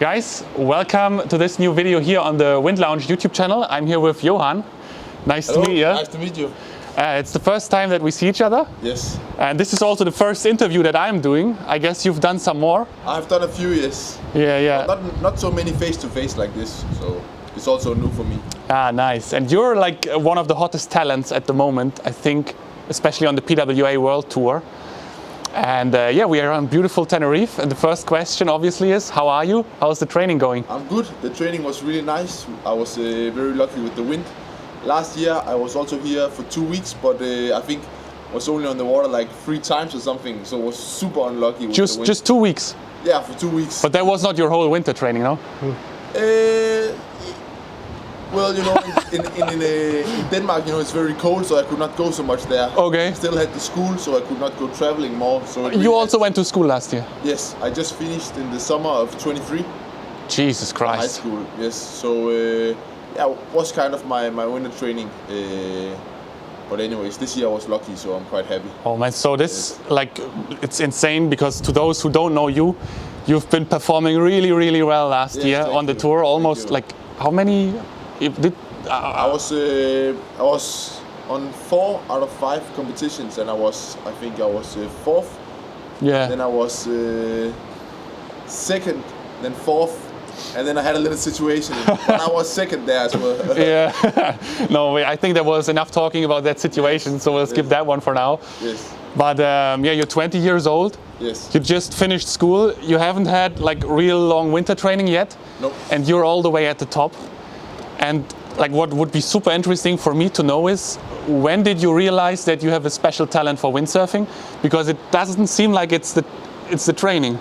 Guys, welcome to this new video here on the Wind Lounge YouTube channel. I'm here with Johan. Nice Hello, to meet you. Nice to meet you. It's the first time that we see each other. Yes. And this is also the first interview that I'm doing. I guess you've done some more. I've done a few, yes. Yeah. Not so many face-to-face like this, so it's also new for me. Ah, nice. And you're like one of the hottest talents at the moment, I think, especially on the PWA World Tour. And we are on beautiful Tenerife. And the first question obviously is, how are you? How's the training going? I'm good. The training was really nice. I was very lucky with the wind. Last year I was also here for 2 weeks, but I think I was only on the water like 3 times or something, so I was super unlucky with the wind. Just 2 weeks? Yeah, for 2 weeks. But that was not your whole winter training, no? Well, you know, in Denmark, you know, it's very cold, so I could not go so much there. Okay. Still had the school, so I could not go traveling more. So you also went to school last year? Yes, I just finished in the summer of 23. Jesus Christ. High school, yes. So yeah, was kind of my winter training. But anyways, this year I was lucky, so I'm quite happy. Oh man, so this, like, it's insane because to those who don't know you, you've been performing really, really well last year on the tour. Almost like, how many? I was on 4 out of 5 competitions, and I think I was 4th. Yeah. Then I was 2nd, then 4th, and then I had a little situation, and I was 2nd there as well. Yeah. No, I think there was enough talking about that situation, so we'll skip that one for now. Yes. But yeah, you're 20 years old. Yes. You just finished school. You haven't had like real long winter training yet. Nope. And you're all the way at the top. And like, what would be super interesting for me to know is, when did you realize that you have a special talent for windsurfing? Because it doesn't seem like it's the training.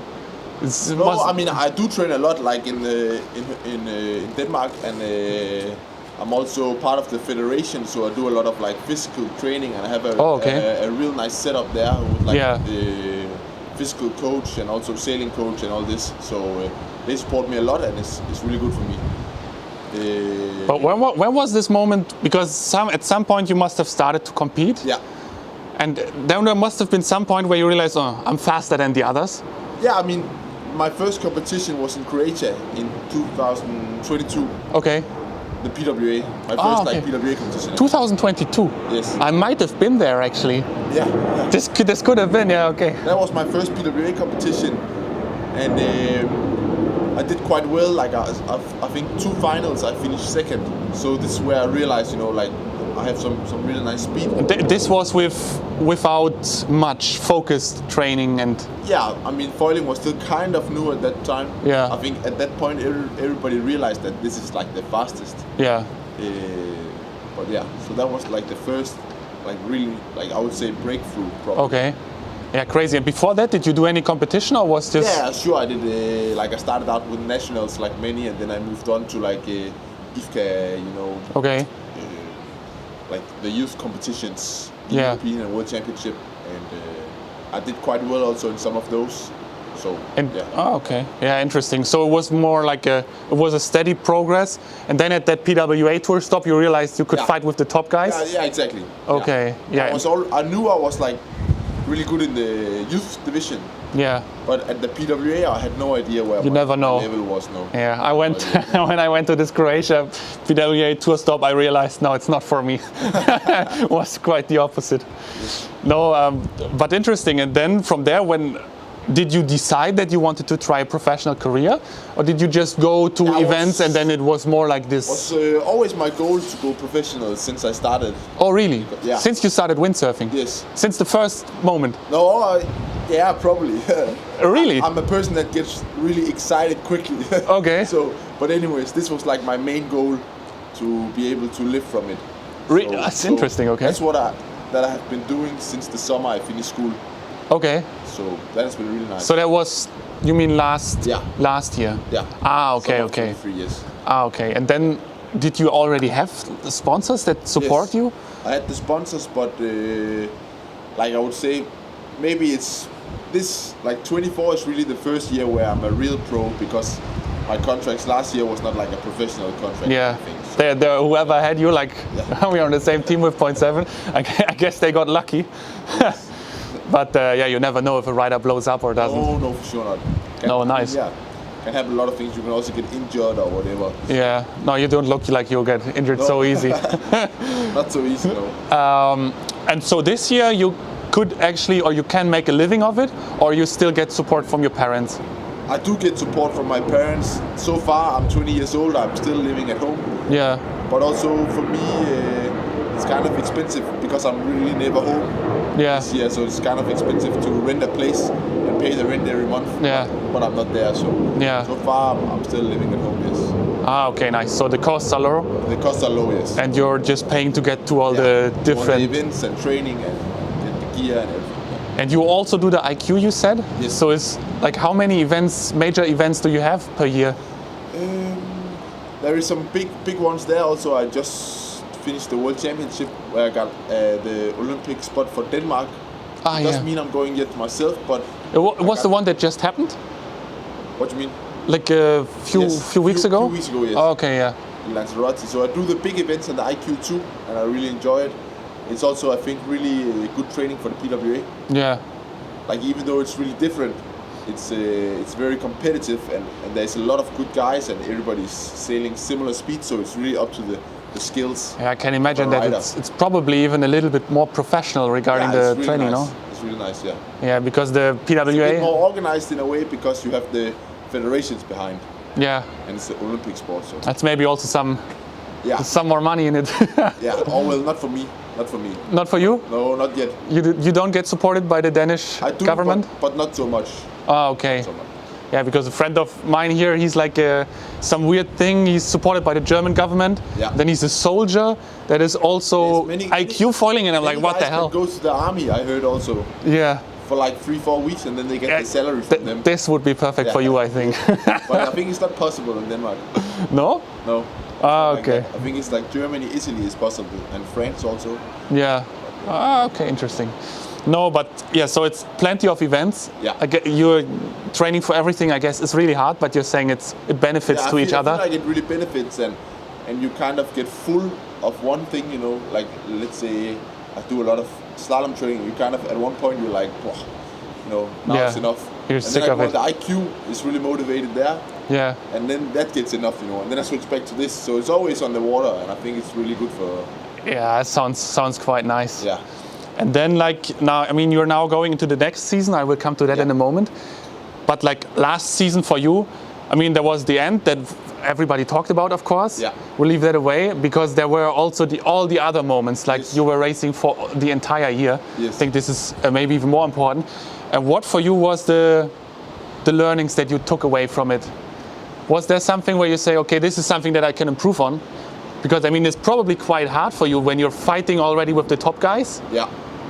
I mean, I do train a lot, like in Denmark, and I'm also part of the federation, so I do a lot of like physical training, and I have a real nice setup there with like the physical coach and also sailing coach and all this. So they support me a lot, and it's really good for me. But when was this moment? Because at some point you must have started to compete. Yeah. And then there must have been some point where you realized, oh, I'm faster than the others. Yeah, I mean, my first competition was in Croatia in 2022. Okay. The PWA, my first like PWA competition. 2022. Yes. I might have been there actually. Yeah. This could have been, yeah, okay. That was my first PWA competition, and I did quite well. Like I think 2 finals I finished 2nd. So this is where I realized, you know, like I have some really nice speed. This was without much focused training and. Yeah, I mean, foiling was still kind of new at that time. Yeah. I think at that point everybody realized that this is like the fastest. Yeah. But yeah, so that was like the first, like really, like I would say breakthrough probably. Okay. Yeah, crazy. And before that, did you do any competition or was this? Yeah, sure. I did. Like I started out with nationals, like many, and then I moved on to like IFCA, you know. Okay. Like the youth competitions, Yeah. European and World Championship, and I did quite well also in some of those. So yeah. Oh, okay. Yeah, interesting. So it was more like it was a steady progress, and then at that PWA Tour stop, you realized you could fight with the top guys. Yeah, exactly. Okay. Yeah. I knew I was like really good in the youth division. Yeah. But at the PWA, I had no idea where my level was. No. Yeah, I went when I went to this Croatia PWA Tour stop. I realized no, it's not for me. It was quite the opposite. Yes. No, but interesting. And then from there, when did you decide that you wanted to try a professional career, or did you just go to events and then it was more like this? It was always my goal to go professional since I started. Oh, really? Yeah. Since you started windsurfing? Yes. Since the first moment? No, yeah, probably. Really? I'm a person that gets really excited quickly. Okay. So, but anyways, this was like my main goal, to be able to live from it. That's interesting. Okay. That's what I have been doing since the summer I finished school. Okay. So that has been really nice. So that was, you mean last year? Yeah. Ah, okay, Summer okay. 23 years. Ah, okay. And then, did you already have the sponsors that support you? I had the sponsors, but like I would say, maybe it's this, like 24 is really the first year where I'm a real pro, because my contracts last year was not like a professional contract. Yeah. I think, so. Whoever had you, like, we're on the same team with 0.7. I guess they got lucky. But yeah, you never know if a rider blows up or doesn't. Oh, no, for sure not. No, nice. Yeah. can happen a lot of things. You can also get injured or whatever. Yeah, no, you don't look like you'll get injured so easy. Not so easy, no. And so this year you could actually, or you can make a living of it, or you still get support from your parents? I do get support from my parents. So far, I'm 20 years old. I'm still living at home. Yeah. But also for me, it's kind of expensive because I'm really never home. Yeah. This year, so it's kind of expensive to rent a place and pay the rent every month. Yeah. But I'm not there, so yeah. So far I'm still living at home. Yes. Ah, okay, nice. So the costs are low. The costs are low, yes. And you're just paying to get to all the different all the events and training and the gear and everything. And you also do the IQ, you said? Yes. So it's like how many events, major events do you have per year? There is some big ones there. Also, I just finished the World Championship where I got the Olympic spot for Denmark. It doesn't mean I'm going yet myself, but... What's the one that just happened? What do you mean? Like a few weeks ago? A few weeks ago, yes. Oh, okay, yeah. In Lanzarote. So I do the big events and the IQ too, and I really enjoy it. It's also, I think, really good training for the PWA. Yeah. Like, even though it's really different, it's very competitive, and there's a lot of good guys, and everybody's sailing similar speed, so it's really up to the skills. Yeah, I can imagine that it's probably even a little bit more professional regarding the really training, nice. no? It's really nice, yeah. Yeah, because the PWA... It's a bit more organized in a way because you have the federations behind. Yeah. And it's the Olympic sport, so... That's maybe also some more money in it. Yeah, oh well, not for me. Not for me. Not for you? No, not yet. You don't get supported by the Danish government? But not so much. Oh, okay. Not so much. Yeah, because a friend of mine here, he's like some weird thing. He's supported by the German government. Yeah. Then he's a soldier that is also IQ foiling, and I'm like, what the hell? Goes to the army, I heard also. Yeah. For like 3-4 weeks, and then they get the salary from them. This would be perfect for you, I think. But I think it's not possible in Denmark. No? No. Ah, okay. I think it's like Germany, Italy is possible, and France also. Yeah. Ah, okay, interesting. No, but yeah, so it's plenty of events. Yeah. You're training for everything, I guess. It's really hard, but you're saying it benefits to each other. I feel like it really benefits, and you kind of get full of one thing, you know. Like, let's say I do a lot of slalom training. You kind of, at one point, you're like, you know, now it's enough. You're sick of it. The IQ is really motivated there. Yeah. And then that gets enough, you know. And then I switch back to this. So it's always on the water, and I think it's really good for... Yeah, it sounds quite nice. Yeah. And then, like, now, I mean, you're now going into the next season. I will come to that in a moment. But like last season for you, I mean, there was the end that everybody talked about, of course. Yeah. We'll leave that away because there were also all the other moments, like you were racing for the entire year. Yes. I think this is maybe even more important. And what for you was the learnings that you took away from it? Was there something where you say, okay, this is something that I can improve on? Because, I mean, it's probably quite hard for you when you're fighting already with the top guys. Yeah.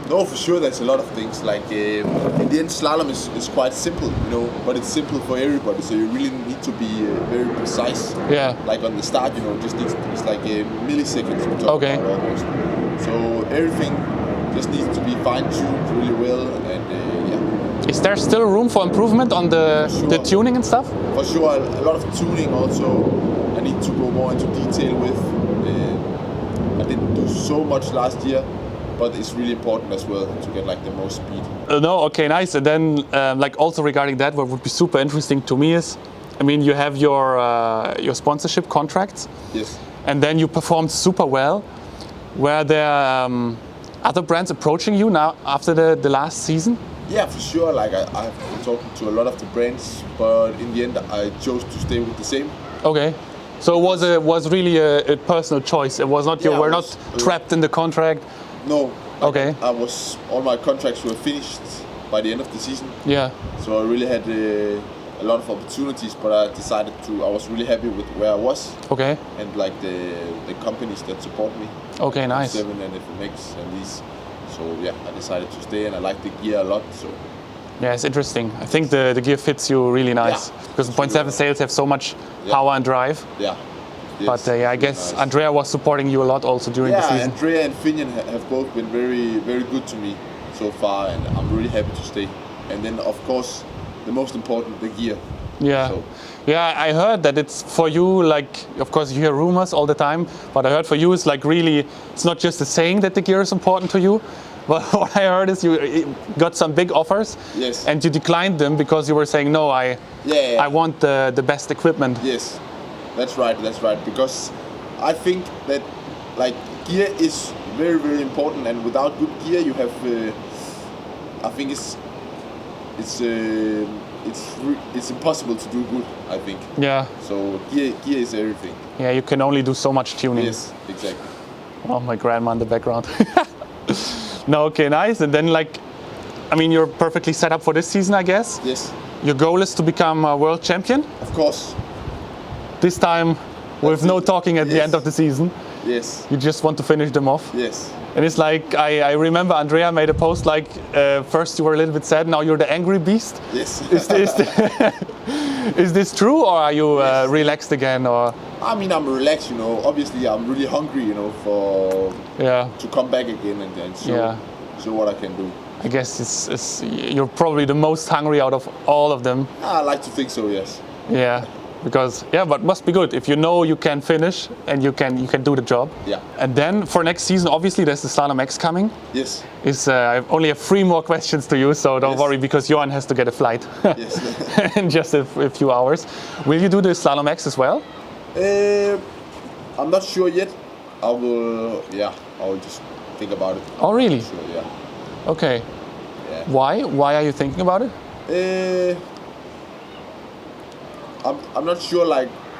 No, for sure, there's a lot of things. Like, in the end, slalom is quite simple, you know, but it's simple for everybody. So you really need to be very precise. Yeah. Like on the start, you know, it's like milliseconds we talk about almost. So everything just needs to be fine-tuned really well, and yeah. Is there still room for improvement on the tuning and stuff? For sure, a lot of tuning also. I need to go more into detail with. I didn't do so much last year, but it's really important as well to get like the most speed. No, okay, nice. And then, like also regarding that, what would be super interesting to me is, I mean, you have your sponsorship contracts. Yes. And then you performed super well. Were there other brands approaching you now after the last season? Yeah, for sure. Like I've been talking to a lot of the brands, but in the end, I chose to stay with the same. Okay. So it was really a personal choice. It was not you were not trapped in the contract. No. Okay. All my contracts were finished by the end of the season. Yeah. So I really had a lot of opportunities, but I decided I was really happy with where I was. Okay. And like the companies that support me. Okay, nice. 7 and FMX and these. So yeah, I decided to stay, and I like the gear a lot. So. Yeah, it's interesting. I think the gear fits you really nice because the 0.7 sails have so much power and drive. Yeah. Yes, but I guess nice. Andrea was supporting you a lot also during the season. Yeah, Andrea and Finian have both been very, very good to me so far, and I'm really happy to stay. And then, of course, the most important, the gear. Yeah. So. Yeah, I heard that it's for you, like, of course you hear rumors all the time, but I heard for you it's like really, it's not just a saying that the gear is important to you, Well, what I heard is you got some big offers. Yes. And you declined them because you were saying, no, I want the best equipment. Yes, that's right. Because I think that like gear is very, very important, and without good gear, you have. I think it's impossible to do good, I think. Yeah. So gear is everything. Yeah, you can only do so much tuning. Yes, exactly. Oh, my grandma in the background. No, okay, nice. And then you're perfectly set up for this season, I guess. Yes. Your goal is to become a world champion? Of course. This time with no talking at the end of the season. Yes. You just want to finish them off? Yes. And it's like, I remember Andrea made a post like, first you were a little bit sad, now you're the angry beast. Yes. Is this true, or are you relaxed again? Or? I mean, I'm relaxed, Obviously, I'm really hungry, to come back again and show what I can do. I guess you're probably the most hungry out of all of them. I like to think so, yes. Yeah. Because but must be good if you know you can finish and you can do the job. Yeah. And then for next season, obviously there's the Slalom X coming. Yes. I only have 3 more questions to you, so don't worry because Johan has to get a flight. Yes. In just a few hours. Will you do the Slalom X as well? I'm not sure yet. I will just think about it. Oh really? Sure, yeah. Okay. Yeah. Why are you thinking about it? I'm not sure.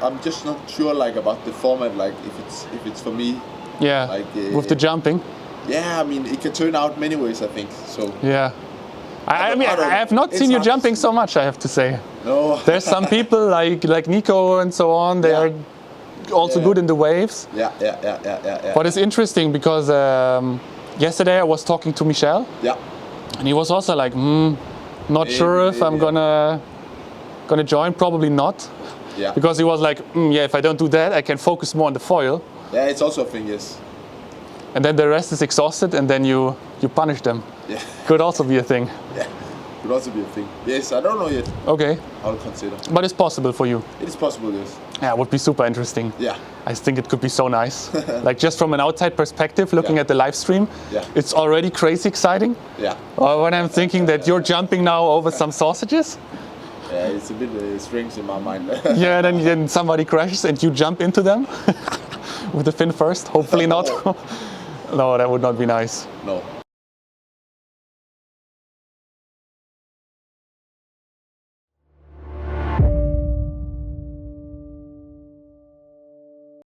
I'm just not sure. About the format. If it's for me. Yeah. With the jumping. Yeah, I mean, it can turn out many ways. I think so. Yeah. I have not seen you jumping so much. I have to say. No. There's some people like Nico and so on. They are also good in the waves. Yeah. But it's interesting because yesterday I was talking to Michel. Yeah. And he was also like, not sure if I'm gonna join. Probably not. Yeah. Because he was like, if I don't do that, I can focus more on the foil. Yeah, it's also a thing, yes. And then the rest is exhausted, and then you punish them. Yeah. Could also be a thing. Yeah. Could also be a thing. Yes, I don't know yet. Okay. I'll consider. But it's possible for you. It is possible, yes. Yeah, it would be super interesting. Yeah. I think it could be so nice. Like just from an outside perspective, looking at the live stream, it's already crazy exciting. Yeah. When I'm thinking that you're jumping now over some sausages. Yeah, it's a bit strange in my mind. Yeah, then somebody crashes and you jump into them with the fin first. Hopefully not. No, that would not be nice. No.